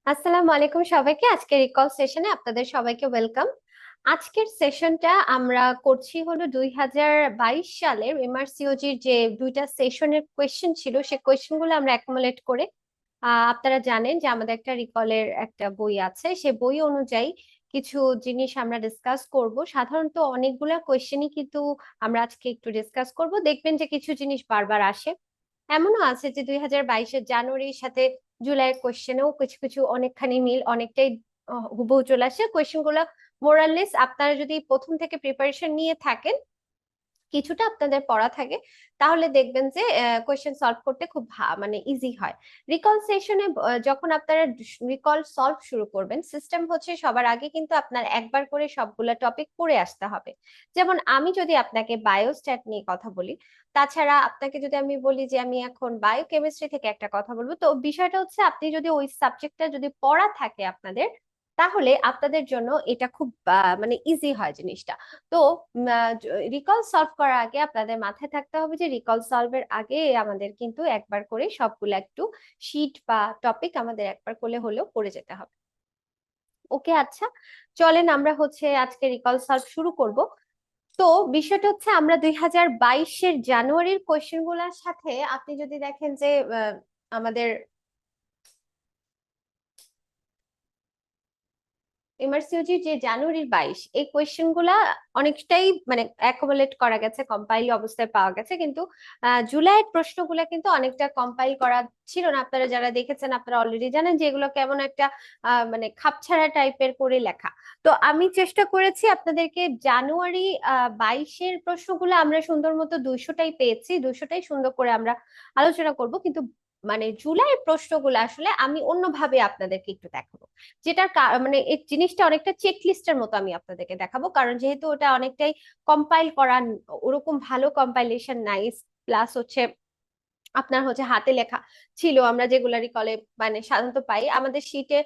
আসসালামু আলাইকুম সবাইকে। আজকের রিকল সেশনে আপনাদের সবাইকে ওয়েলকাম। আজকের সেশনটা আমরা করছি হলো 2022 সালের এমআরসিওজির যে দুইটা সেশনের কোয়েশ্চেন ছিল, সে কোয়েশ্চেনগুলো আমরা অ্যাকুমুলেট করে আপনারা জানেন যে আমাদের একটা রিকলের একটা বই আছে, সে বই অনুযায়ী কিছু জিনিস আমরা ডিসকাস করব। সাধারণত অনেকগুলা কোয়েশ্চেনই কিন্তু আমরা আজকে একটু ডিসকাস করব। দেখবেন যে কিছু জিনিস বারবার আসে, এমনও আছে যে 2022-এর জানুয়ারির সাথে জুলাইয়ের কোয়েশ্চেনেও কিছু কিছু অনেকখানি মিল, অনেকটাই হুবহু চলে আসে কোয়েশ্চেন গুলো। মোরাললেস আপনারা যদি প্রথম থেকে প্রিপারেশন নিয়ে থাকেন, কিছুটা আপনাদের পড়া থাকে, তাহলে দেখবেন যে কোয়েশ্চেন সলভ করতে খুব মানে ইজি হয়। রিকল সেশনে যখন আপনারা রিকল সলভ শুরু করবেন, সিস্টেম হচ্ছে সবার আগে কিন্তু আপনার একবার করে সবগুলা টপিক পড়ে আসতে হবে। যেমন আমি যদি আপনাকে বায়োস্ট্যাট নিয়ে কথা বলি, তাছাড়া আপনাকে যদি আমি বলি যে আমি এখন বায়োকেমিস্ট্রি থেকে একটা কথা বলবো, তো বিষয়টা হচ্ছে আপনি যদি ওই সাবজেক্টটা যদি পড়া থাকে আপনাদের, তাহলে আপনাদের জন্য এটা খুব মানে ইজি হয় জিনিসটা। তো রিকল সলভ করার আগে আপনাদের মাথায় থাকতে হবে যে রিকল সলভের আগে আমাদের কিন্তু একবার করে সবগুলো একটু শীট বা টপিক আমাদের একবার করে হলেও পড়ে যেতে হবে। ওকে, আচ্ছা, চলেন আমরা হচ্ছে আজকে রিকল সলভ শুরু করব। তো বিষয়টা হচ্ছে আমরা 2022-এর জানুয়ারির কোয়েশ্চেন গুলার সাথে আপনি যদি দেখেন যে আমাদের এমআরসিওজির যে জানুয়ারির 22 এই কোয়েশ্চেন গুলা অনেকটাই মানে অ্যাকুমুলেট করা গেছে, কম্পাইল অবস্থায় পাওয়া গেছে, কিন্তু জুলাইয়ের প্রশ্নগুলা কিন্তু অনেকটা কম্পাইল করা ছিল না। আপনারা যারা দেখেছেন আপনারা অলরেডি জানেন যে এগুলো কেমন একটা মানে খাপছাড়া টাইপের করে লেখা। তো আমি চেষ্টা করেছি আপনাদেরকে জানুয়ারি 22-এর প্রশ্নগুলো আমরা সুন্দর মতো 200টাই পেয়েছি, 200টাই সুন্দর করে আমরা আলোচনা করব, কিন্তু মানে জুলাইয়ের প্রশ্নগুলো আসলে আমি অন্যভাবে আপনাদেরকে একটু দেখাবো, যেটার মানে এই জিনিসটা অনেকটা চেক লিস্টের মতো আমি আপনাদেরকে দেখাবো, কারণ যেহেতু ওটা অনেকটাই কম্পাইল করা, ওরকম ভালো কম্পাইলেশন নাই, প্লাস হচ্ছে আপনার হচ্ছে হাতে লেখা ছিল। আমরা যেগুলা রিকলে মানে সাধারণত পাই আমাদের শিটে,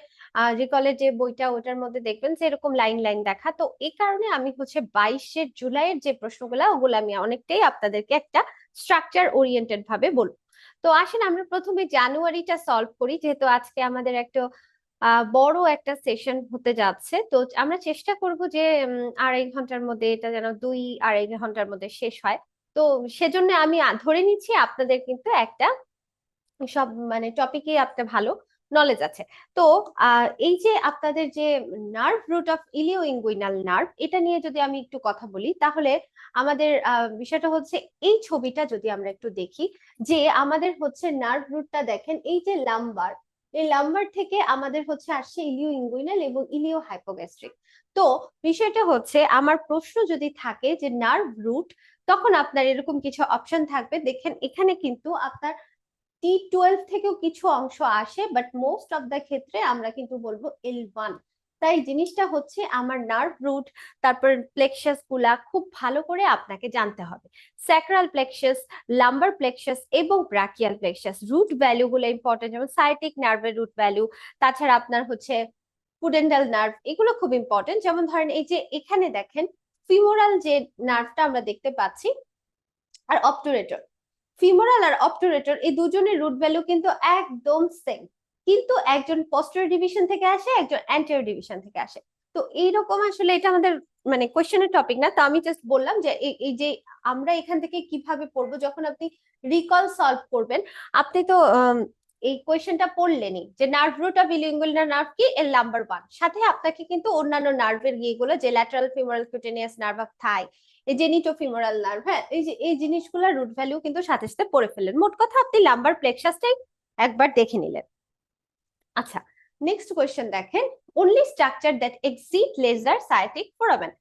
রিকলের যে বইটা ওটার মধ্যে দেখবেন যে এরকম লাইন লাইন দেখা, তো এই কারণে আমি হচ্ছে 22-এর জুলাইয়ের যে প্রশ্নগুলা ওগুলো আমি অনেকটাই আপনাদেরকে একটা স্ট্রাকচার ওরিয়েন্টেড ভাবে বলবো। তো আসেন আমরা প্রথমে জানুয়ারিটা সলভ করি, যেহেতু আজকে আমাদের একটা বড় একটা সেশন হতে যাচ্ছে। তো আমরা চেষ্টা করব যে 2.5 ঘন্টার মধ্যে এটা যেন 2-2.5 ঘন্টার মধ্যে শেষ হয়। তো সেজন্য আমি ধরে নিচ্ছি আপনাদের কিন্তু একটা সব মানে টপিকে আপনার ভালো নলেজ আছে। তো এই যে আপনাদের যে nerve root of ilio inguinal nerve, এটা নিয়ে যদি আমি একটু কথা বলি, তাহলে আমাদের বিষয়টা হচ্ছে এই ছবিটা যদি আমরা একটু দেখি, যে আমাদের হচ্ছে নার্ভ রুটটা দেখেন, এই যে লাম্বার, এই লাম্বার থেকে আমাদের হচ্ছে আসছে ইলিও ইঙ্গুইনাল এবং ইলিও হাইপোগ্যাস্ট্রিক। তো বিষয়টা হচ্ছে আমার প্রশ্ন যদি থাকে যে নার্ভ রুট, তখন আপনার এরকম কিছু অপশন থাকবে। দেখেন এখানে কিন্তু আপনার T12 থেকেও কিছু অংশ আসে, বাট মোস্ট অফ দ্য ক্ষেত্রে আমরা কিন্তু বলবো L1। তাই জিনিসটা হচ্ছে আমার নার্ভ রুট, তারপর প্লেক্সাস গুলা খুব ভালো করে আপনাকে জানতে হবে। স্যাক্রাল প্লেক্সাস, লাম্বার প্লেক্সাস এবং ব্রাকিয়াল প্লেক্সাস রুট ভ্যালু গুলো ইম্পর্টেন্ট, যেমন সাইটিক নার্ভের রুট ভ্যালু, তাছাড়া আপনার হচ্ছে পুডেন্টাল নার্ভ, এগুলো খুব ইম্পর্টেন্ট। যেমন ধরেন এই যে এখানে দেখেন ফিমোরাল যে নার্ভটা আমরা দেখতে পাচ্ছি, আর অবটুরেটর, ফিমোরাল আর অবটুরেটর এই দুজনের রুট ভ্যালু কিন্তু একদম সেম, কিন্তু একজন পোস্টেরিয়র ডিভিশন থেকে আসে, একজন অ্যান্টেরিয়র ডিভিশন থেকে আসে। তো এইরকম আসলে এটা আমাদের মানে কোশ্চেনের টপিক না, তো আমি জাস্ট বললাম যে এই যে আমরা এখান থেকে কিভাবে পড়বো, যখন আপনি রিকল সলভ করবেন, আপনি তো এই কোয়েশ্চেনটা পড়লেনই যে নার্ভ রুট অফ ইলিঙ্গুলার নার্ভ কি, এর নাম্বার 1, সাথে আপনাকে কিন্তু অন্যান্য নার্ভের ইয়েগুলো, যে lateral femoral cutaneous nerve of thigh, এই জেনিটোফিমোরাল নার্ভ, হ্যাঁ, এই যে এই জিনিসগুলোর রুট ভ্যালু কিন্তু সাথে সাথে পড়ে ফেললেন। মোট কথা আপনি লাম্বার প্লেক্সাসটাই একবার দেখে নিলেন। আচ্ছা, নেক্সট কোয়েশ্চেন দেখেন, only structure that exit lesser sciatic foramen.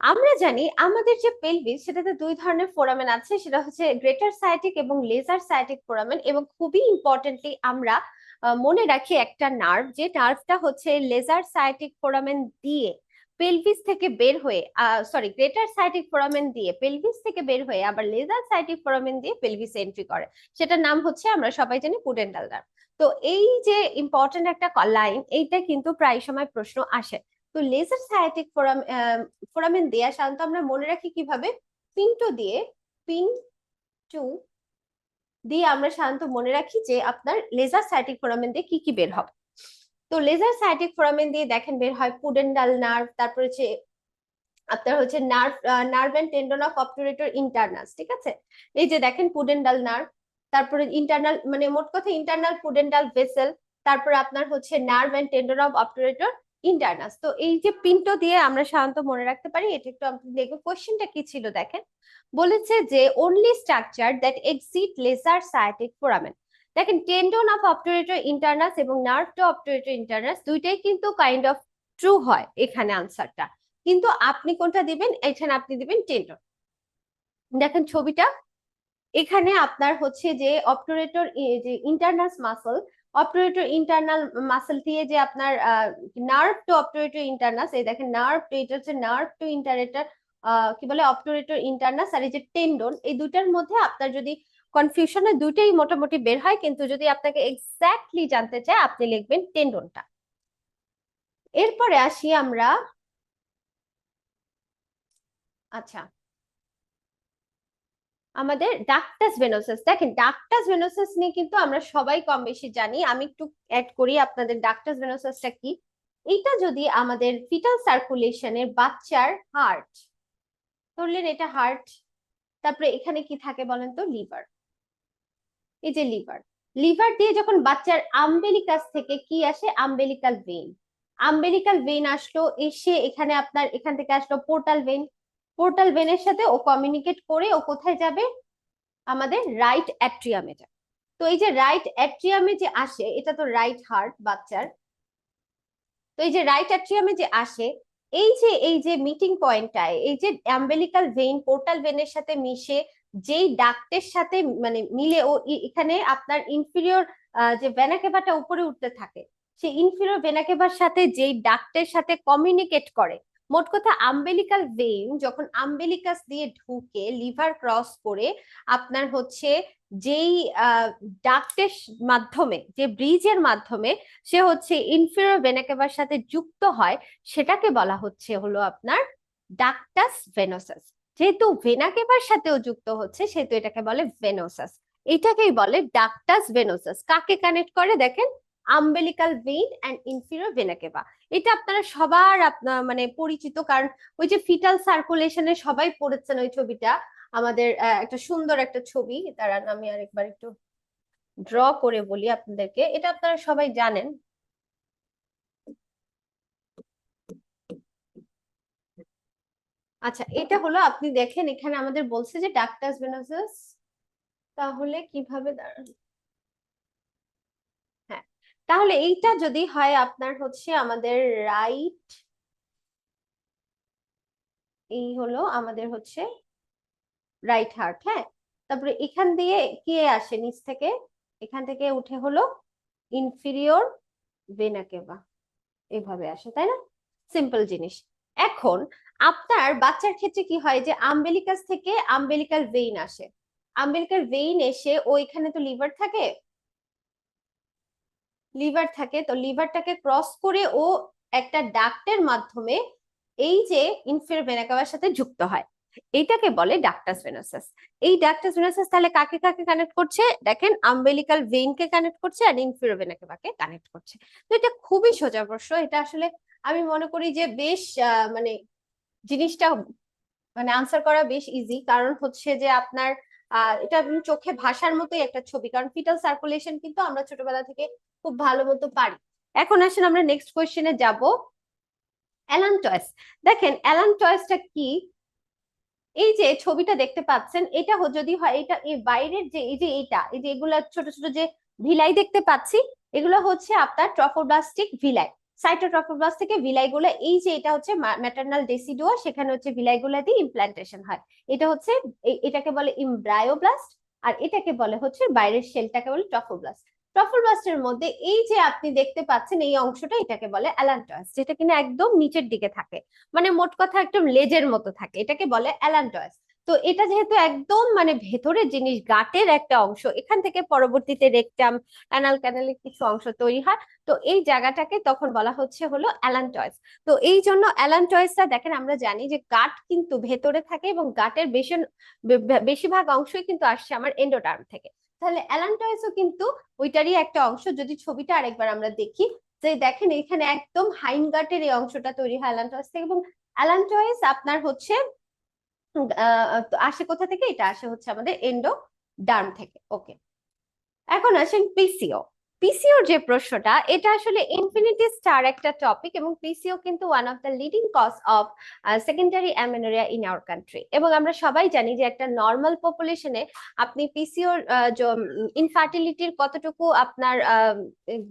আমরা জানি আমাদের যে পেলভিস, সেটাতে দুই ধরনের ফোরামেন আছে, সেটা হচ্ছে গ্রেটার সায়াটিক এবং লেজার সায়াটিক ফোরামেন। এবং খুবই ইম্পর্টেন্টলি আমরা মনে রাখি একটা নার্ভ, যে নার্ভটা হচ্ছে লেজার সায়াটিক ফোরামেন দিয়ে পেলভিস থেকে বের হয়ে, সরি, গ্রেটার সায়াটিক ফোরামেন দিয়ে পেলভিস থেকে বের হয়ে আবার লেজার সায়াটিক ফোরামেন দিয়ে পেলভিস এন্ট্রি করে, সেটার নাম হচ্ছে আমরা সবাই জানি পুডেন্টাল নার্ভ। তো এই যে ইম্পর্টেন্ট একটা লাইন, এইটা কিন্তু প্রায় সময় প্রশ্ন আসে। তো লেজার সায়াটিক ফোরামেন দেয়া সাধারণত আমরা মনে রাখি কিভাবে, পিন দিয়ে, পিন টু দিয়ে আমরা সাধারণত মনে রাখি যে আপনার লেজার সায়াটিক ফোরামেন দিয়ে কি কি বের হবে। তো লেজার সায়াটিক ফোরামেন দিয়ে দেখেন বের হয় পুডেন্ডাল নার্ভ, তারপরে হচ্ছে আপনার হচ্ছে nerve and tendon of obturator internus, ঠিক আছে। এই যে দেখেন পুডেন্ডাল নার্ভ, তারপরে ইন্টারনাল মানে মোট কথা ইন্টারনাল পুডেন্ডাল ভেসেল, তারপরে আপনার হচ্ছে nerve and tendon of obturator internus. তো এই যে পিন্টো দিয়ে আমরা সাধারণত মনে রাখতে পারি, এটা একটু আপনি দেখবেন কোশ্চেনটা কি ছিল দেখেন। বলেছে যে only structure that exit lesser sciatic foramen. দেখেন টেন্ডন অফ অবটুরেটর ইন্টারনাস এবং নার্ভ টু অবটুরেটর ইন্টারনাস দুইটাই কিন্তু কাইন্ড অফ ট্রু হয় এখানে আনসারটা, কিন্তু আপনি কোনটা দিবেন, এখানে আপনি দিবেন টেন্ডন। দেখেন ছবিটা, এখানে আপনার হচ্ছে যে অবটুরেটর যে ইন্টারনাস মাসল, অবটুরেটর ইন্টারনাল মাসল দিয়ে যে আপনার নার্ভ টু অবটুরেটর ইন্টারনাস, এই দেখেন নার্ভ টু, এটা হচ্ছে নার্ভ টু ইন্টারেটর কি বলে অবটুরেটর ইন্টারনাস, আর এই যে টেন্ডন, এই দুইটার মধ্যে আপনার যদি কনফিউশন হয় দুইটাই মোটামুটি বের হয়, কিন্তু যদি আপনাকে এক্স্যাক্টলি জানতে চায় আপনি লিখবেন টেন্ডনটা। এরপরে আসি আমরা, আচ্ছা আমাদের ডাকটাস ভেনোসাস। দেখেন ডাকটাস ভেনোসাস নিয়ে কিন্তু আমরা সবাই কম বেশি জানি, আমি একটু অ্যাড করি আপনাদের ডাকটাস ভেনোসাসটা কি। এটা যদি আমাদের ফিটাল সার্কুলেশনের বাচ্চার হার্ট, ধরলেন এটা হার্ট, তারপরে এখানে কি থাকে বলেন তো, লিভার। এই যে লিভার, লিভার দিয়ে যখন বাচ্চার আম্বেলিকাস থেকে কি আসে, আম্বেলিকাল ভেইন, আম্বেলিকাল ভেইন আসলো, এসে এখানে আপনার এখান থেকে আসলো পোর্টাল ভেইন, পোর্টাল ভেইনের সাথে ও কমিউনিকেট করে ও কোথায় যাবে, আমাদের রাইট অ্যাট্রিয়ামে যাবে। তো এই যে রাইট অ্যাট্রিয়ামে যে আসে, এটা তো রাইট হার্ট বাচ্চার, তো এই যে রাইট অ্যাট্রিয়ামে যে আসে, এই যে মিটিং পয়েন্টটায় এই যে অ্যাম্বেলিকাল ভেইন পোর্টাল ভেইনের সাথে মিশে যেই ডাক্টের সাথে মানে মিলে ও এখানে আপনার ইনফিরিয়র যে ভেনা কেভাটা উপরে উঠতে থাকে, সেই ইনফিরিয়র ভেনা কেভার সাথে যেই ডাক্টের সাথে কমিউনিকেট করে, মোট কথা আম্বেলিকাল ভেইন যখন আম্বেলিকাস দিয়ে ঢুকে লিভার ক্রস করে আপনার হচ্ছে যেই ডাক্টের মাধ্যমে, যে ব্রিজের মাধ্যমে সে হচ্ছে ইনফিরিয়র ভেনা কেভার সাথে যুক্ত হয়, সেটাকে বলা হচ্ছে হলো আপনার ডাক্টাস ভেনোসাস। যেহেতু ভেনা কেভার সাথেও যুক্ত হচ্ছে সেহেতু এটাকে বলে ভেনোসাস, এটাকেই বলে ডাক্টাস ভেনোসাস। কাকে কানেক্ট করে দেখেন, umbilical vein and inferior vena কেভা। এটা আপনারা সবার আপনার মানে পরিচিত, কারণ ওই যে ফিটাল সার্কুলেশনে সবাই পড়েছেন ওই ছবিটা, আমাদের একটা সুন্দর একটা ছবি, দাঁড়ান আমি আরেকবার একটু ড্র করে বলি আপনাদেরকে, এটা আপনারা সবাই জানেন। আচ্ছা এটা হলো, আপনি দেখেন এখানে আমাদের বলছে যে ডাক্টাস ভেনোসাস, তাহলে কিভাবে দাঁড়ান, হ্যাঁ, তাহলে এইটা যদি হয় আপনার হচ্ছে আমাদের রাইট, এই হলো আমাদের হচ্ছে রাইট হার্ট, হ্যাঁ। তারপরে এখান দিয়ে কে আসে নিচ থেকে, এখান থেকে উঠে হলো ইনফিরিয়র ভেনা কেভা, এইভাবে আসে, তাই না, সিম্পল জিনিস। এখন আপনার বাচ্চার ক্ষেত্রে কি হয়, যে আম্বেলিকাস থেকে আম্বেলিকাল ভেইন আসে, আম্বেলিকাল ভেইন এসে ও এখানে তো লিভার থাকে, লিভার থাকে, তো লিভারটাকে ক্রস করে ও একটা ডাক্টের মাধ্যমে এই যে ইনফিরিয়র ভেনা কেভার সাথে যুক্ত হয়, এইটাকে বলে ডাক্টাস ভেনোসাস। এই ডাক্টাস ভেনোসাস তাহলে কাকে কাকে কানেক্ট করছে, দেখেন আম্বেলিকাল ভেইন কে কানেক্ট করছে আর ইনফিরিয়র ভেনা কেভাকে কানেক্ট করছে। তো এটা খুবই সোজা প্রশ্ন, এটা আসলে আমি মনে করি যে বেশ মানে জিনিসটা মানে আনসার করা বেশ ইজি, কারণ হচ্ছে যে আপনার এটা চোখে ভাসার মতোই একটা ছবি, কারণ ফিটাল সার্কুলেশন কিন্তু আমরা ছোটবেলা থেকে খুব ভালো মতো পারি। এখন আসেন আমরা নেক্সট কোয়েশ্চেনে যাব, অ্যালানটয়েস। দেখেন অ্যালানটয়েসটা কি, এই যে ছবিটা দেখতে পাচ্ছেন, এটা যদি হয়, এটা এই বাইরের যে এই যে এইটা, এই যে এগুলা ছোট ছোট যে ভিলাই দেখতে পাচ্ছি, এগুলো হচ্ছে আপনার ট্রফোব্লাস্টিক ভিলাই, সাইটোট্রফোব্লাস্ট থেকে ভিলাই গুলা, এই যে এটা হচ্ছে ম্যাটারনাল ডেসিডুয়া, সেখানে হচ্ছে ভিলাই গুলা দিয়ে ইমপ্ল্যান্টেশন হয়, এটা হচ্ছে এটাকে বলে ইমব্রায়োব্লাস্ট, আর এটাকে বলে হচ্ছে বাইরের শেলটাকে বলে ট্রফোব্লাস্ট। ট্রফোব্লাস্টের মধ্যে এই যে আপনি দেখতে পাচ্ছেন এই অংশটা, এটাকে বলে অ্যালানটয়েস, যেটা কিনা একদম নিচের দিকে থাকে, মানে মোট কথা একদম লেজের মতো থাকে, এটাকে বলে অ্যালানটয়েস। তো এটা যেহেতু একদম মানে ভেতরের জিনিস, গাটের একটা অংশ, এখান থেকে পরবর্তীতে রেকটাম অ্যানাল ক্যানালের কিছু অংশ তৈরি হয়, তো এই জায়গাটাকে তখন বলা হচ্ছে হলো অ্যালানটয়েস। তো এই জন্য অ্যালানটয়েসটা দেখেন, আমরা জানি যে গাট কিন্তু ভেতরে থাকে এবং গাটের বেশিরভাগ অংশই কিন্তু আসছে আমার এন্ডোটার্ম থেকে, তাহলে অ্যালানটয়েসও কিন্তু ওইটারই একটা অংশ। যদি ছবিটা আরেকবার আমরা দেখি, যে দেখেন এখানে একদম হাইনগাটের এই অংশটা তৈরি হয় অ্যালান্টয়েস থেকে, এবং অ্যালান্টয়েস আপনার হচ্ছে আসে কোথা থেকে? এটা আসে হচ্ছে আমাদের এন্ডোডার্ম থেকে। ওকে, এখন আসেন পিসিও। পিসিও যে প্রশ্নটা, এটা আসলে ইনফিনিটি স্টার একটা টপিক, এবং পিসিও কিন্তু one of the leading cause of secondary amenorrhoea in our country. এবং আমরা সবাই জানি যে একটা নর্মাল পপুলেশনে আপনি পিসিওর ইনফার্টিলিটির কতটুকু আপনার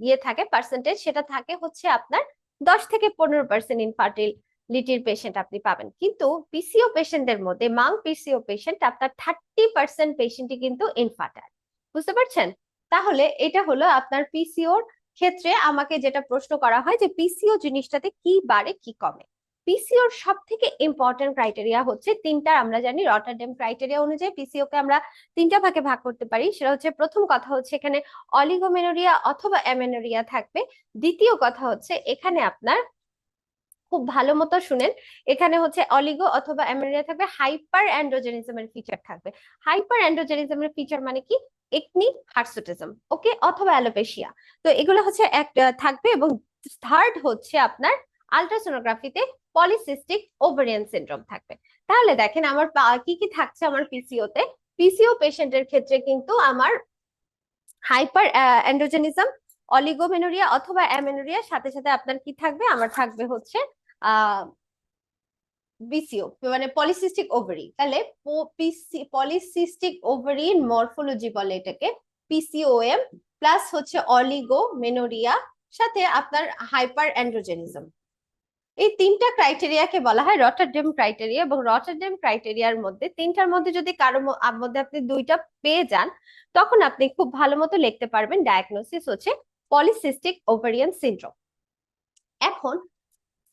ইয়ে থাকে পার্সেন্টেজ, সেটা থাকে হচ্ছে আপনার 10 থেকে 15% ইনফার্টিলিটির পেশেন্ট আপনি পাবেন। কিন্তু পিসিও পেশেন্টদের মধ্যে, মাং পিসিও পেশেন্ট আপনার 30% পেশেন্টই কিন্তু ইনফার্টাইল। বুঝতে পারছেন? তাহলে এটা হলো আপনার পিসিওর ক্ষেত্রে আমাকে যেটা প্রশ্ন করা হয় যে পিসিও জিনিসটাতে কি বাড়ে কি কমে। পিসিওর সব থেকে ইম্পর্টেন্ট ক্রাইটেরিয়া হচ্ছে তিনটা। আমরা জানি রটারডেম ক্রাইটেরিয়া অনুযায়ী পিসিও কে আমরা তিনটা ভাগে ভাগ করতে পারি। সেটা হচ্ছে, প্রথম কথা হচ্ছে এখানে অলিগোমেনোরিয়া অথবা অ্যামেনোরিয়া থাকবে। দ্বিতীয় কথা হচ্ছে এখানে আপনার, খুব ভালো মতো শুনেন, এখানে হচ্ছে অলিগো অথবা অ্যামেনোরিয়া থাকবে, হাইপার অ্যান্ড্রোজেনিজমের ফিচার থাকবে। হাইপার অ্যান্ড্রোজেনিজমের ফিচার মানে কি? একনি হার্সুটিজম, ওকে, অথবা অ্যালোপেশিয়া। তো এগুলো হচ্ছে এক থাকবে। এবং থার্ড হচ্ছে আপনার আলট্রাসোনোগ্রাফিতে পলিসিস্টিক ওভারিয়ান সিনড্রোম থাকবে। তাহলে দেখেন আমার কি কি থাকছে আমার পিসিওতে। পিসিও পেশেন্টের ক্ষেত্রে কিন্তু আমার হাইপার অ্যান্ড্রোজেনিজম, অলিগোমেনোরিয়া অথবা অ্যামেনোরিয়া, সাথে সাথে আপনার কি থাকবে? আমার থাকবে হচ্ছে আহ বিসিও মানে পলিসিস্টিক ওভারি। তাহলে পলিসিস্টিক ওভারির মরফোলজি বলে এটাকে পিসিওএম, প্লাস হচ্ছে অলিগোমেনোরিয়া, সাথে আপনার হাইপার অ্যান্ড্রোজেনিজম। এই তিনটা ক্রাইটেরিয়াকে বলা হয় রটারডেম ক্রাইটেরিয়া। এবং রটারডেম ক্রাইটেরিয়ার মধ্যে তিনটার মধ্যে যদি কারো মধ্যে আপনি দুইটা পেয়ে যান, তখন আপনি খুব ভালো মতো লিখতে পারবেন ডায়াগনোসিস হচ্ছে পলিসিস্টিক ওভারিয়ান সিনড্রোম। এখন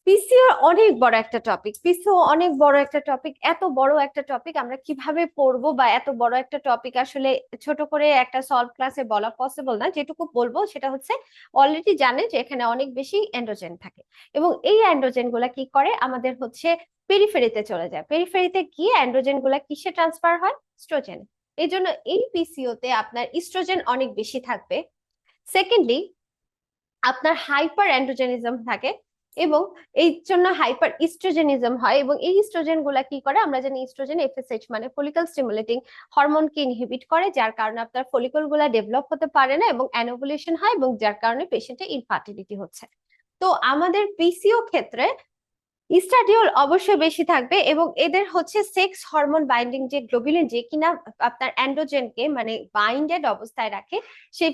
পিসিও অনেক বড় একটা টপিক, পিসিও অনেক বড় একটা টপিক। এত বড় একটা টপিক আমরা কিভাবে পড়বো, বা এত বড় একটা টপিক আসলে ছোট করে একটা সলভ ক্লাসে বলা পসিবল না। যেটুকু বলবো সেটা হচ্ছে, অলরেডি জানেন যে এখানে অনেক বেশি এন্ড্রোজেন থাকে, এবং এই অ্যান্ড্রোজেন গুলা কি করে? আমাদের হচ্ছে পেরিফেরিতে চলে যায়। পেরিফেরিতে গিয়ে অ্যান্ড্রোজেন গুলা কিসে ট্রান্সফার হয়? ইস্ট্রোজেন। এই জন্য এই পিসিওতে আপনার ইস্ট্রোজেন অনেক বেশি থাকবে। সেকেন্ডলি, আপনার হাইপার অ্যান্ড্রোজেনিজম থাকে, এবং এই জন্য হাইপার ইস্ট্রোজেনিজম হয়। এবং এই ইস্ট্রোজেন গুলা কি করে? আমরা জানি ইস্ট্রোজেন এফএসএইচ মানে ফলিকল স্টিমুলেটিং হরমোনকে ইনহিবিট করে, যার কারণে আপনার ফলিকল গুলা ডেভেলপ হতে পারে না এবং অ্যানোভুলেশন হয়, এবং যার কারণে পেশেন্টের ইনফার্টিলিটি হচ্ছে। তো আমাদের পিসিও ক্ষেত্রে ইস্ট্রাডিওল অবশ্যই বেশি থাকবে, এবং এদের হচ্ছে সেক্স হরমোন বাইন্ডিং যে গ্লোবুলিন, যে কিনা আপনার অ্যান্ড্রোজেনকে মানে বাইন্ডেড অবস্থায় রাখে, সেই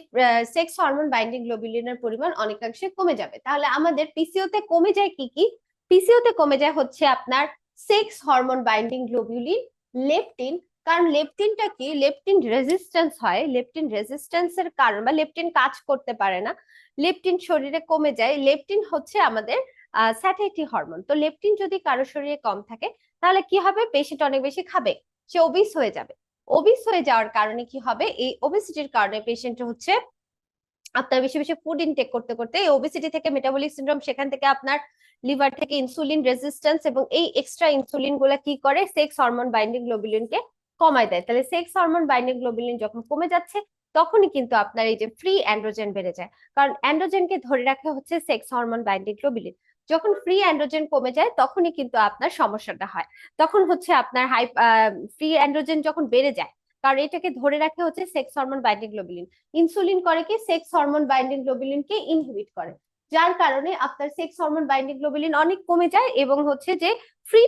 সেক্স হরমোন বাইন্ডিং গ্লোবুলিনের পরিমাণ অনেকাংশে কমে যাবে। তাহলে আমাদের পিসিওতে কমে যায় কি কি? পিসিওতে কমে যায় হচ্ছে আপনার sex hormone binding globulin, leptin. কারণ লেপটিনটা কি? লেপটিন রেজিস্ট্যান্স হয়। লেপটিন রেজিস্ট্যান্সের কারণ, বা লেপটিন কাজ করতে পারে না, লেপটিন শরীরে কমে যায়। লেপটিন হচ্ছে আমাদের স্যাটিয়েটি হরমোন। তো লেপটিন যদি কারো শরীরে কম থাকে, তাহলে কি হবে? পেশেন্ট অনেক বেশি খাবে, সে ওবিস হয়ে যাবে। ওবিস হয়ে যাওয়ার কারণে কি হবে? এই ওবেসিটির কারণে পেশেন্ট হচ্ছে আপনার বেশি বেশি ফুড ইনটেক করতে করতে এই ওবেসিটি থেকে মেটাবলিক সিনড্রোম, সেখান থেকে আপনার লিভার থেকে ইনসুলিন রেজিস্ট্যান্স, এবং এই এক্সট্রা ইনসুলিন গুলা কি করে? সেক্স হরমোন বাইন্ডিং গ্লোবুলিনকে কমায় দেয়। তাহলে সেক্স হরমোন বাইন্ডিং গ্লোবুলিন যখন কমে যাচ্ছে, তখনই কিন্তু আপনার এই যে ফ্রি অ্যান্ড্রোজেন বেড়ে যায়। কারণ অ্যান্ড্রোজেনকে ধরে রাখা হচ্ছে সেক্স হরমোন বাইন্ডিং গ্লোবুলিন। যখন ফ্রি অ্যান্ড্রোজেন কমে যায়, তখনই কিন্তু আপনার সমস্যাটা হয়। তখন হচ্ছে আপনার ফ্রি অ্যান্ড্রোজেন যখন বেড়ে যায়, কারণ এটাকে ধরে রাখে হচ্ছে sex hormone binding globulin. Insulin করে কি? সেক্স হরমোন বাইন্ডিং গ্লোবুলিনকে ইনহিবিট করে, যার কারণে আপনার সেক্স হরমোন বাইন্ডিং গ্লোবুলিন অনেক কমে যায়, এবং হচ্ছে যে ফ্রি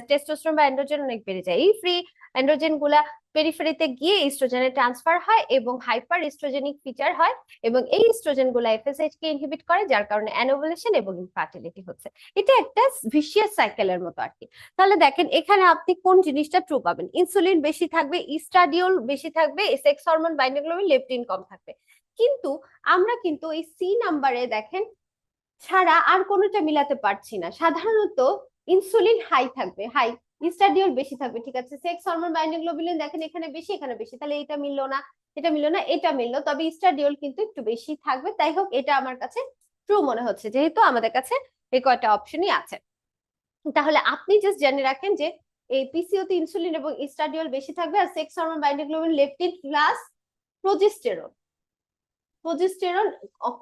টেস্টোস্টেরন বা এন্ড্রোজেন অনেক বেড়ে যায়। এই ফ্রি এন্ড্রোজেন গুলা পেরিফেরিতে গিয়ে ইস্ট্রোজেনে ট্রান্সফার হয়, এবং হাইপার ইস্ট্রোজেনিক ফিচার হয়, এবং এই ইস্ট্রোজেন গুলা এফএসএইচ কে ইনহিবিট করে, যার কারণে অ্যানোভুলেশন এবং ইনফার্টিলিটি হচ্ছে। এটা একটা ভিশিয়াস সাইকেলের মতো আর কি। তাহলে দেখেন এখানে আপনি কোন জিনিসটা ট্রু পাবেন? ইনসুলিন বেশি থাকবে, ইস্ট্রাডিওল বেশি থাকবে, sex hormone binding globulin, leptin কম থাকবে। কিন্তু আমরা কিন্তু এই সি নাম্বারে দেখেন ছাড়া আর কোনোটা মিলাতে পারছি না। সাধারণত ইনসুলিন হাই থাকবে, হাই, ইস্ট্রাডিওল বেশি থাকবে, ঠিক আছে, সেক্স হরমোন বাইন্ডিং গ্লোবুলিন দেখেন এখানে বেশি, এখানে বেশি, তাহলে এটা মিললো না, এটা মিললো না, এটা মিললো, তবে ইস্ট্রাডিওল কিন্তু একটু বেশি থাকবে। তাই হোক, এটা আমার কাছে ট্রু মনে হচ্ছে, যেহেতু আমাদের কাছে এই কয়টা অপশনই আছে। তাহলে আপনি জাস্ট জেনে রাখেন যে এই পিসিওতে ইনসুলিন এবং ইস্ট্রাডিওল বেশি থাকবে, আর sex hormone binding globulin, leptin plus progesterone, progesterone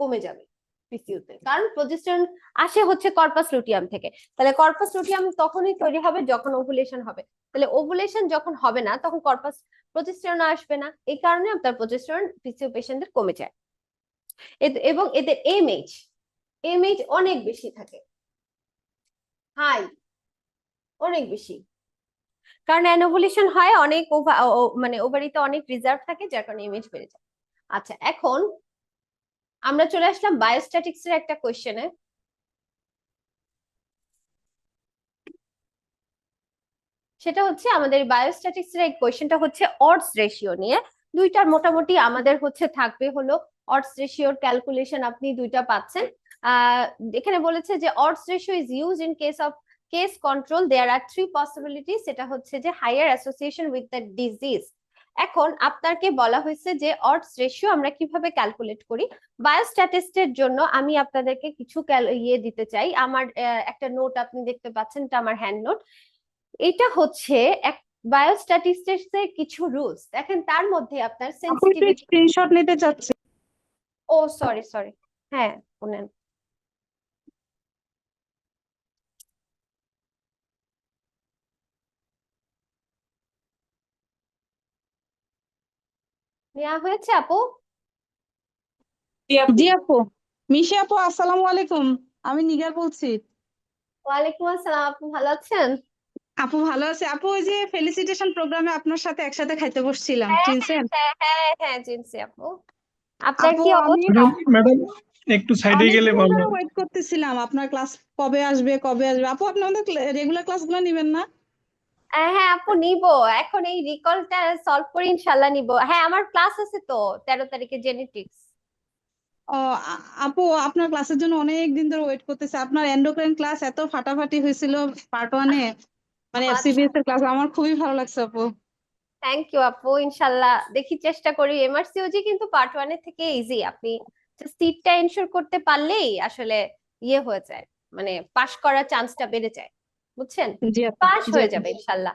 কমে যাবে। পিসিইউতে, কারণ প্রজেস্টেরন আসে হচ্ছে কর্পাস লুটিয়াম থেকে। তাহলে কর্পাস লুটিয়াম তখনই তৈরি হবে যখন ওভুলেশন হবে। তাহলে ওভুলেশন যখন হবে না তখন কর্পাস প্রজেস্টেরন আসবে না, এই কারণে আপনার প্রজেস্টেরন পিসিইউ পেশেন্টদের কমে যায়। এবং এদের এমএইচ অনেক বেশি থাকে, হাই, অনেক বেশি, কারণ অ্যানোভুলেশন হয় অনেক মানে ওভারিতে অনেক রিজার্ভ থাকে, যার কারণে এমএইচ বেড়ে যায়। আচ্ছা, এখন আমরা চলে আসলাম বায়োস্ট্যাটিক্স এর একটা কোশ্চেনে। সেটা হচ্ছে আমাদের বায়োস্ট্যাটিক্স এর এই কোশ্চেনটা হচ্ছে অডস রেশিও নিয়ে। দুইটার মোটামুটি আমাদের হচ্ছে থাকবে হলো অডস রেশিওর ক্যালকুলেশন, আপনি দুইটা পাচ্ছেন। এখানে বলেছে যে odds ratio is use in case of case control, there are 3 possibilities. সেটা হচ্ছে যে higher association with the disease. এখন আপনাকে বলা হয়েছে যে অডস রেশিও আমরা কিভাবে ক্যালকুলেট করি। বায়োস্ট্যাটিস্টের জন্য আমি আপনাদেরকে কিছু দিতে চাই। আমার একটা নোট আপনি দেখতে পাচ্ছেন, এটা আমার হ্যান্ড নোট। এটা হচ্ছে এক বায়োস্ট্যাটিস্টিক্স এর কিছু রুলস, দেখেন তার মধ্যে আপনার সেনসিটিভিটি। স্ক্রিনশট নিতে চাচ্ছি। ও সরি সরি, হ্যাঁ শুনেন। নেওয়া হয়েছে আপু? জি আপু। মিশা আপু, আসসালামু আলাইকুম। আমি নিগার বলছি। ওয়ালাইকুম আসসালাম, আপু ভালো আছেন? আপু ভালো আছে আপু? ওই যে ফেলিসিটেশন প্রোগ্রামে আপনার সাথে একসাথে খাইতে বসছিলাম, হ্যাঁ চিনছেন? হ্যাঁ হ্যাঁ হ্যাঁ, চিনছি আপু। আপনার আপু কি আমি অবস্থা? ম্যাডাম, একটু সাইডে গেলে অনেকক্ষণ ভালো ধরে হয়। ওয়েট করতেছিলাম, আপনার ক্লাস কবে আসবে কবে আসবে। আপু আপনি আমাদের রেগুলার ক্লাসগুলো নেবেন না? হ্যাঁ আপু নিব, এখন এই রিকলটা সলভ করে ইনশাল্লাহ নিব। হ্যাঁ আমার ক্লাস আছে তো 13 তারিখে জেনেটিক্স। ও আপু, আপনার ক্লাসের জন্য অনেক দিন ধরে ওয়েট করতেছে। আপনার এন্ডোক্রাইন ক্লাস এত ফাটাফাটি হয়েছিল পার্ট 1-এ, মানে আচ্ছা, এফসিবিএস এর ক্লাস আমার খুবই ভালো লাগছে আপু। থ্যাংক ইউ আপু, ইনশাল্লাহ দেখি চেষ্টা করি। এমআরসিওজি কিন্তু পার্ট 1 এর থেকে ইজি, আপনি সিটটা এনশিওর করতে পারলেই আসলে ইয়ে হয়ে যায়, মানে পাশ করার চান্সটা বেড়ে যায়, বুঝছেন? জি আপু। পাশ জি হয়ে আপু। যাবে ইনশাল্লাহ।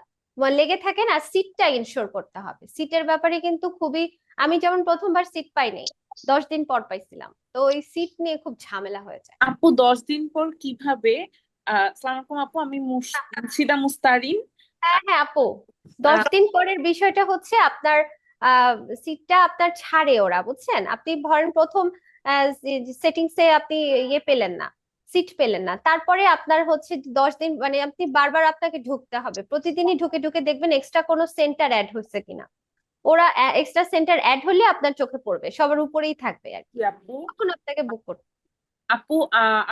লেগে থাকে না, সিটটা এনশিওর করতে হবে। সিটের ব্যাপারে কিন্তু খুবই, আমি যেমন প্রথমবার সিট পাই নাই, 10 দিন পর পাইছিলাম, তো ওই সিট নিয়ে খুব ঝামেলা হয়ে যায়। আপু 10 দিন পর কিভাবে? আসসালামু আলাইকুম আপু, আমি মুর্শিদা মুস্তারিন। হ্যাঁ হ্যাঁ আপু, 10 দিন পরের বিষয়টা হচ্ছে আপনার সিটটা আপনার ছাড়ে ওরা, বুঝছেন? আপনি ধরেন প্রথম সেটিংসে আপনি ইয়ে পেলেন না, সিট পেলেন না, তারপরে আপনার হচ্ছে 10 দিন মানে আপনি বারবার আপনাকে ঢুকতে হবে, প্রতিদিনই ঢুকে ঢুকে দেখবেন এক্সট্রা কোনো সেন্টার অ্যাড হচ্ছে কিনা। ওরা এক্সট্রা সেন্টার অ্যাড হলে আপনার চোখে পড়বে, সবার উপরেই থাকবে আর কি, জি আপু। তখন আপনাকে বুক করতে। আপু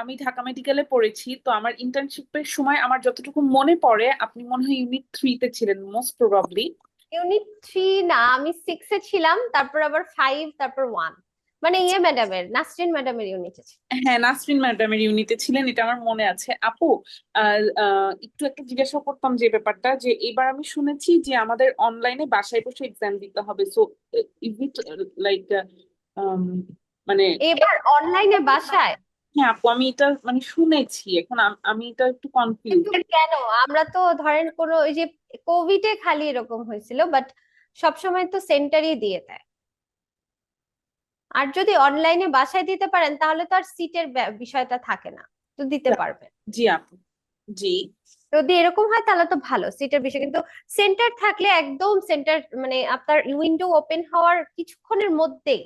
আমি ঢাকা মেডিকেলে পড়েছি, তো আমার ইন্টার্নশিপের সময় আমার যতটুকু মনে পড়ে আপনি মনে হয় ইউনিট 3-তে ছিলেন মোস্ট প্রবাবলি। ইউনিট 3 না, আমি 6-এ ছিলাম, তারপর আবার 5, তারপর 1, মানে ইয়ে ম্যাডামের, নাসরিন ম্যাডামের ইউনিটে ছিল। হ্যাঁ, নাসরিন ম্যাডামের ইউনিটে ছিলেন, এটা আমার মনে আছে আপু। একটু একটা জিজ্ঞাসা করতাম যে ব্যাপারটা, যে এবার আমি শুনেছি যে আমাদের অনলাইনে বাসায় বসে এক্সাম দিতে হবে, সো ইজ ইট লাইক মানে? এবার অনলাইনে বাসায়? হ্যাঁ আপু, আমি এটা মানে শুনেছি, এখন আমি এটা একটু কনফিউজ। কিন্তু কেন, আমরা তো ধরেন কোনো ওই যে কোভিডে খালি এরকম হয়েছিল, বাট সবসময় তো সেন্টারই দিয়ে দেয়। আর যদি অনলাইনে বাসায় দিতে পারেন তাহলে তো আর সিটের বিষয়টা থাকে না, তো দিতে পারবেন। জি আপু। জি। যদি এরকম হয় তাহলে তো ভালো, সিটের বিষয়। কিন্তু সেন্টার থাকলে একদম সেন্টার, মানে আপনার উইন্ডো ওপেন হওয়ার কিছুক্ষণের মধ্যেই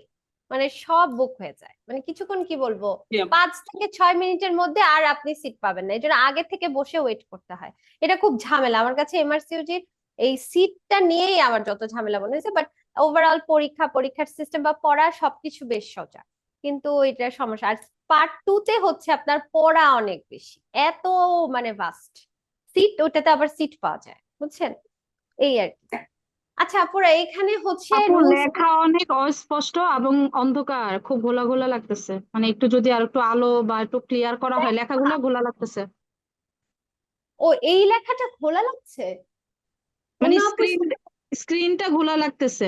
মানে সব বুক হয়ে যায়, মানে কিছুক্ষণ কি বলবো, জি আপু। 5 থেকে 6 মিনিটের মধ্যে আর আপনি সিট পাবেন না, এই জন্য আগে থেকে বসে ওয়েট করতে হয়। এটা খুব ঝামেলা আমার কাছে, এমআরসিইউজির এই সিটটা নিয়েই আমার যত ঝামেলা মনে হয়েছে। বাট ওভারঅল পরীক্ষার সিস্টেম বা পড়া সবকিছু বেশ সোজা, কিন্তু এটা সমস্যা। আর পার্ট 2-তে হচ্ছে আপনার পড়া অনেক বেশি, এত মানে ভাস্ট সিট, ওটাতে আবার সিট পাওয়া যায়, বুঝছেন? এই আর কি। আচ্ছা আপুরা, এখানে হচ্ছে আপু রুলস। লেখা অনেক অস্পষ্ট এবং অন্ধকার, খুব ঘোলা ঘোলা লাগতেছে। মানে একটু যদি আর একটু আলো বা একটু ক্লিয়ার করা হয়, লেখাগুলো ঘোলা লাগতেছে। ও, এই লেখাটা খোলা লাগছে? মানে অন্য আপু স্ক্রিনটা ঘোলা লাগতেছে।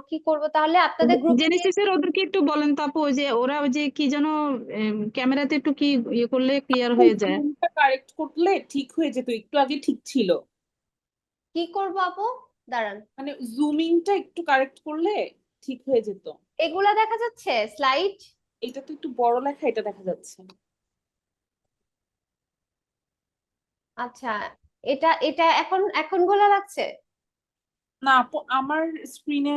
কি করব তাহলে, আপনাদের গ্রুপে দিয়ে। জেনেসিসের ওদেরকে একটু বলেন তো আপু, ওই যে ওরা ওই যে কি যেন ক্যামেরাতে একটু কি ইয়ে করলে ক্লিয়ার হয়ে যায়। জুমটা কারেক্ট করলে ঠিক হয়ে যেত, একটু আগে ঠিক ছিল। কি করব আপু, দাঁড়ান। মানে জুমিংটা একটু কারেক্ট করলে ঠিক হয়ে যেত। এগুলা দেখা যাচ্ছে স্লাইড? এটা তো একটু বড় লেখা, এটা দেখা যাচ্ছে। আচ্ছা, এটা এটা এখন এখন গোলা লাগছে? না আপু, আমার স্ক্রিনে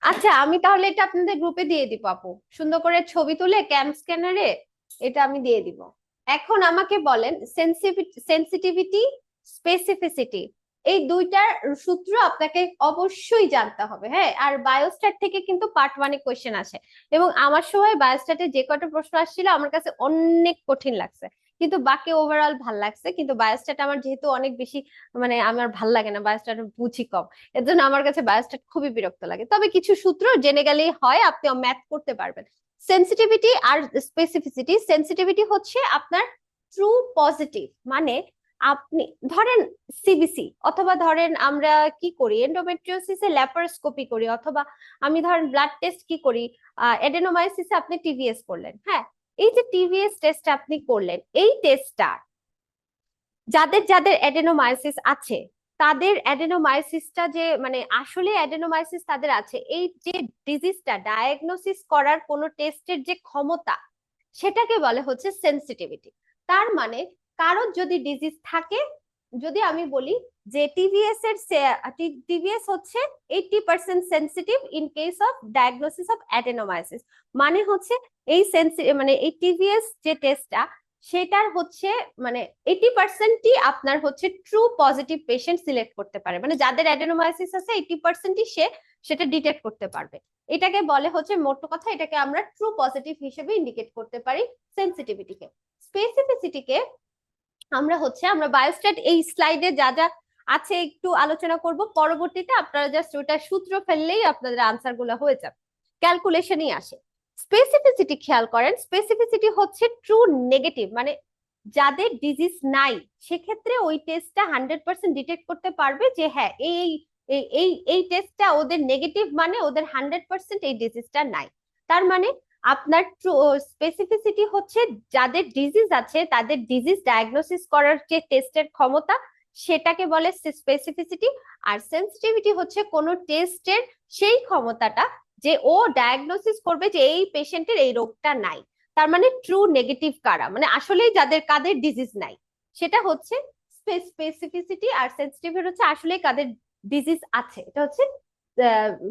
আচ্ছা, আমি তাহলে এটা আপনাদের গ্রুপে দিয়ে দিব আপু, সুন্দর করে ছবি তুলে ক্যাম স্ক্যানারে এটা আমি দিয়ে দিব। এখন আমাকে বলেন সেন্সিটিভিটি, স্পেসিফিসিটি, এই দুইটার সূত্র আপনাকে অবশ্যই জানতে হবে। হ্যাঁ, আর বায়োস্ট্যাট থেকে কিন্তু পার্ট 1-এ কোয়েশ্চেন আসে, এবং আমার সময় বায়োস্ট্যাটে যে কটা প্রশ্ন আসছিল আমার কাছে অনেক কঠিন লাগছে, কিন্তু বাকি ওভারঅল ভাল লাগছে। কিন্তু বায়োস্ট্যাট আমার যেহেতু অনেক বেশি, মানে আমার ভাল লাগে না, বায়োস্ট্যাট বুঝি কম, এর জন্য আমার কাছে বায়োস্ট্যাট খুবই বিরক্ত লাগে। তবে কিছু সূত্র জেনে গেলেই হয়, আপনি ম্যাথ করতে পারবেন। সেন্সিটিভিটি আর স্পেসিফিসিটি, সেন্সিটিভিটি হচ্ছে আপনার ট্রু পজিটিভ, মানে আপনি ধরেন সিবিসি, অথবা ধরেন আমরা কি করি এন্ডোমেট্রিওসিসে ল্যাপারোস্কোপি করি, অথবা আমি ধরেন ব্লাড টেস্ট কি করি, এডেনোমাইসিসে আপনি টিভিএস করলেন। হ্যাঁ, এই যে টিভিএস টেস্ট আপনি করলেন, এই টেস্টটা যাদের যাদের অ্যাডেনোমায়োসিস আছে, তাদের অ্যাডেনোমায়োসিসটা যে মানে আসলে অ্যাডেনোমায়োসিস তাদের আছে, এই যে ডিজিজটা ডায়াগনোসিস করার কোন টেস্টের যে ক্ষমতা, সেটাকে বলে হচ্ছে সেন্সিটিভিটি। তার মানে কারোর যদি ডিজিজ থাকে, যদি আমি বলি যে টিভিএস এর টিভিএস হচ্ছে 80% sensitive in case of diagnosis of adenomyosis, মানে হচ্ছে এই মানে এই টিভিএস যে টেস্টটা, সেটার হচ্ছে মানে 80%ই আপনার হচ্ছে ট্রু পজিটিভ পেশেন্ট সিলেক্ট করতে পারে, মানে যাদের অ্যাডেনোমায়োসিস আছে 80%ই সেটা ডিটেক্ট করতে পারবে। এটাকে বলে হচ্ছে, মোট কথা এটাকে আমরা ট্রু পজিটিভ হিসেবে ইন্ডিকেট করতে পারি সেন্সিটিভিটিকে। স্পেসিফিসিটিকে আমরা বায়োস্ট্যাট এই স্লাইডে যা যা আছে একটু আলোচনা করব, পরবর্তীতে আপনারা জাস্ট ওটা সূত্র ফেললেই আপনাদের আনসার গুলো হয়ে যাবে, ক্যালকুলেশনই আসে। স্পেসিফিসিটি খেয়াল করেন, স্পেসিফিসিটি হচ্ছে ট্রু নেগেটিভ, মানে যাদের ডিজিজ নাই সেক্ষেত্রে ওই টেস্টটা 100% ডিটেক্ট করতে পারবে যে হ্যাঁ এই এই এই এই টেস্টটা ওদের নেগেটিভ, মানে ওদের 100% এই ডিজিজটা নাই। তার মানে আপনার স্পেসিফিসিটি হচ্ছে যাদের ডিজিজ আছে তাদের ডিজিজ ডায়াগনোসিস করার যে টেস্টের ক্ষমতা, সেটাকে বলে স্পেসিফিসিটি। আর সেন্সিটিভিটি হচ্ছে কোন টেস্টের সেই ক্ষমতাটা যে ও ডায়াগনোসিস করবে যে এই পেশেন্টের এই রোগটা নাই। তার মানে ট্রু নেগেটিভ কারা, মানে আসলেই কাদের ডিজিজ নাই, সেটা হচ্ছে স্পেসিফিসিটি। আর সেন্সিটিভিটি হচ্ছে আসলেই কাদের ডিজিজ আছে, এটা হচ্ছে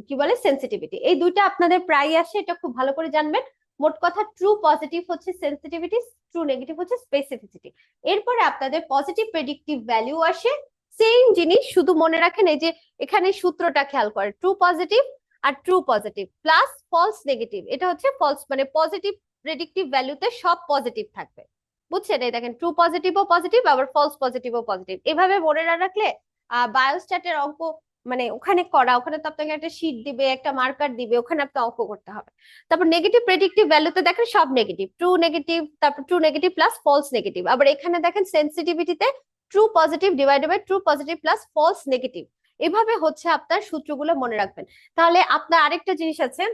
কি বলে সেন্সিটিভিটি। এই দুইটা আপনাদের প্রায় আসে, এটা খুব ভালো করে জানবেন। মোট কথা ট্রু পজিটিভ হচ্ছে সেন্সিটিভিটি, ট্রু নেগেটিভ হচ্ছে স্পেসিফিসিটি। এরপরে আপনাদের পজিটিভ প্রেডিক্টিভ ভ্যালু আসে, সেম জিনিস, শুধু মনে রাখেন এই যে এখানে সূত্রটা খেয়াল করে, ট্রু পজিটিভ আর true positive plus false negative, এটা হচ্ছে ফলস, মানে পজিটিভ প্রেডিক্টিভ ভ্যালুতে সব পজিটিভ থাকবে, বুঝছেন? এই দেখেন ট্রু পজিটিভও পজিটিভ, আবার ফলস পজিটিভও পজিটিভ। এভাবে মনে না রাখলে বায়োস্ট্যাটের অঙ্ক মানে ওখানে ওখানে তো আপনাকে একটা শীট দিবে, একটা মার্কার দিবে, ওখানে আপনি অঙ্ক করতে হবে। তারপর নেগেটিভ প্রেডিক্টিভ ভ্যালুতে দেখেন সব নেগেটিভ, ট্রু নেগেটিভ, তারপর true negative plus false negative. আবার এখানে দেখেন সেন্সিটিভিটিতে true positive divided by true positive plus false negative. এভাবে হচ্ছে আপনার সূত্রগুলো মনে রাখবেন। তাহলে আপনার আরেকটা জিনিস আছে,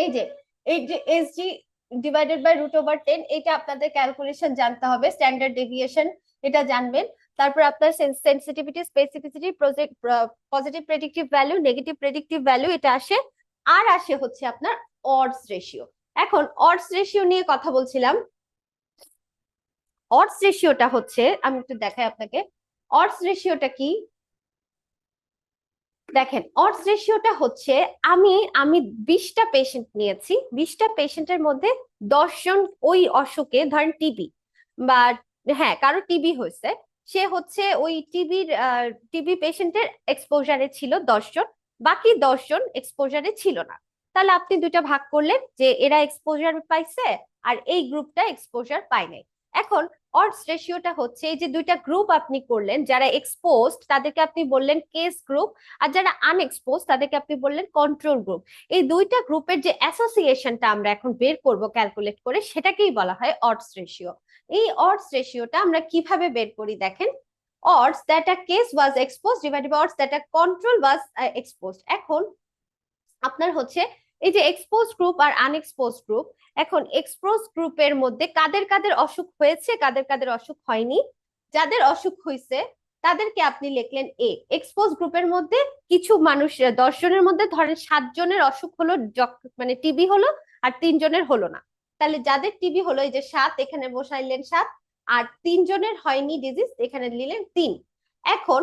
এই যে এসজি ডিভাইডেড বাই √10, এটা আপনাদের ক্যালকুলেশন জানতে হবে, স্ট্যান্ডার্ড ডেভিয়েশন এটা জানবেন। তারপর আপনার sensitivity, specificity, positive predictive value, negative predictive value, এটা আসে। আর আসে হচ্ছে আপনার অডস রেশিও। এখন অডস রেশিও নিয়ে কথা বলছিলাম। অডস রেশিওটা হচ্ছে, আমি একটু দেখাই আপনাকে অডস রেশিওটা কি। দেখেন অডস রেশিওটা হচ্ছে, আমি আমি 20টা পেশেন্ট নিয়েছি, 20টা পেশেন্টের মধ্যে 10 জন ওই অসুখে, ধরেন টিবি বা হ্যাঁ কারো টিবি হয়েছে, সে হচ্ছে ওই টিবি পেশেন্টের এক্সপোজারে ছিল 10 জন, বাকি 10 জন এক্সপোজারে ছিল না। তাহলে আপনি দুইটা ভাগ করলেন যে এরা এক্সপোজার পাইছে আর এই গ্রুপটা এক্সপোজার পায় নাই। এখন অডস রেশিওটা হচ্ছে এই যে দুইটা গ্রুপ আপনি করলেন, যারা এক্সপোজড তাদেরকে আপনি বললেন কেস গ্রুপ, আর যারা আনএক্সপোজ তাদেরকে আপনি বললেন কন্ট্রোল গ্রুপ। এই দুইটা গ্রুপের যে অ্যাসোসিয়েশনটা আমরা এখন বের করব ক্যালকুলেট করে, সেটাকেই বলা হয় অডস রেশিও। এই অডস রেশিওটা আমরা কিভাবে বের করি দেখেন, odds that a case was exposed divided by odds that a control was exposed। এখন আপনার হচ্ছে এই যে এক্সপোজ গ্রুপ আর আনএক্সপোজ গ্রুপ, এখন এক্সপোজ গ্রুপের মধ্যে কাদের কাদের অসুখ হয়েছে, কাদের কাদের অসুখ হয়নি। যাদের অসুখ হয়েছে তাদেরকে আপনি লিখলেন এ। এক্সপোজ গ্রুপের মধ্যে কিছু মানুষ 10 জনের মধ্যে ধরেন 7 জনের অসুখ হলো, মানে টিবি হলো, আর 3 জনের হলো না। তাহলে যাদের টিবি হলো এই যে 7, এখানে বসাইলেন 7, আর 3 জনের হয়নি ডিজিজ, এখানে নিলেন 3। এখন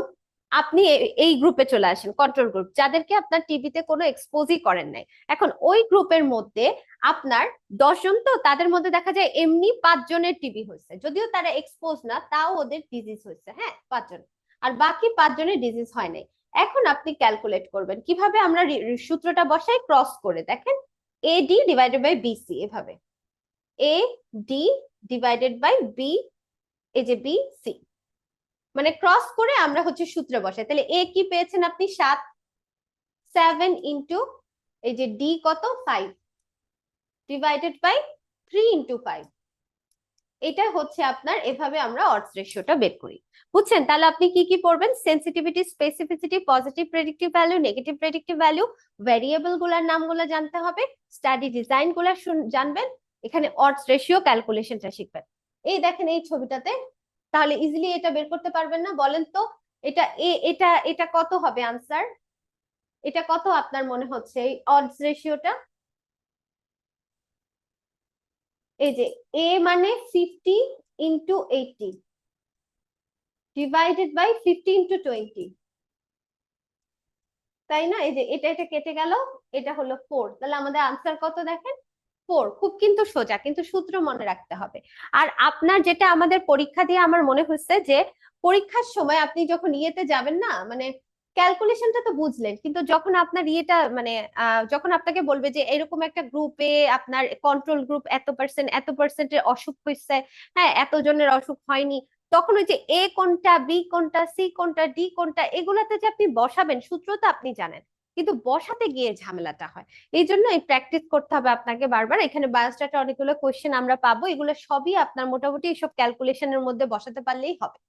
আপনি এই গ্রুপে চলে আসেন, কন্ট্রোল গ্রুপ, যাদেরকে আপনার টিবিতে কোনো এক্সপোজই করেন নাই। এখন ওই গ্রুপের মধ্যে আপনার 10 জন, তো তাদের মধ্যে দেখা যায় এমনি 5 জনের টিবি হয়েছে, যদিও তারা এক্সপোজ না, তাও ওদের ডিজিজ হয়েছে, হ্যাঁ 5 জন, আর বাকি 5 জনের ডিজিজ হয় নাই। এখন আপনি ক্যালকুলেট করবেন কিভাবে, আমরা সূত্রটা বসাই ক্রস করে, দেখেন এডি ডিভাইডেড বাই বিসি, এভাবে A D divided by B, এই যে বি সি, মানে ক্রস করে আমরা হচ্ছে সূত্র বসাই। তাহলে এ কি পেয়েছেন আপনি 7, 7 ইন্টু এই যে ডি কত 5 ডিভাইডেড বাই 3 ইন্টু 5, এটা হচ্ছে আপনার, এভাবে আমরা অডস রেশিওটা বের করি, বুঝছেন? তাহলে আপনি কি কি পড়বেন, sensitivity, specificity, positive predictive value, negative predictive value, variable গুলার নামগুলো জানতে হবে, স্টাডি ডিজাইন গুলা জানবেন, এখানে অডস রেশিও ক্যালকুলেশনটা শিখবেন। এই দেখেন এই ছবিটাতে, তাহলে ইজিলি এটা বের করতে পারবেন না? বলেন তো এটা এটা এটা কত হবে আনসার? এটা কত আপনার মনে হচ্ছে এই অডস রেশিওটা? এই যে এ মানে 50 ইন্টু 80 ডিভাইডেড বাই 50 ইন্টু 20, তাই না? এই যে এটা এটা কেটে গেল, এটা হলো 4, তাহলে আমাদের আনসার কত দেখেন 4। খুব কিন্তু সোজা, কিন্তু সূত্র মনে রাখতে হবে। আর আপনার যেটা আমাদের পরীক্ষা দিয়ে আমার মনে হচ্ছে যে পরীক্ষার সময় আপনি যখন ইয়েতে যাবেন না, মানে ক্যালকুলেশনটা তো বুঝলেন, কিন্তু যখন আপনার ইয়েটা মানে যখন আপনাকে বলবে যে এরকম একটা গ্রুপে আপনার কন্ট্রোল গ্রুপ এত পার্সেন্টের অসুখ হয়েছে, হ্যাঁ এত জনের অসুখ হয়নি, তখন ওই যে এ কোনটা, বি কোনটা, সি কোনটা, ডি কোনটা, এগুলাতে যে আপনি বসাবেন, সূত্র তো আপনি জানেন, কিন্তু বসাতে গিয়ে ঝামেলাটা হয়। এই জন্য এই প্র্যাকটিস করতে হবে আপনাকে বারবার। এখানে বায়োস্ট্যাটে অনেকগুলো কোয়েশ্চেন আমরা পাবো, এগুলো সবই আপনার মোটামুটি সব ক্যালকুলেশনের মধ্যে বসাতে পারলেই হবে।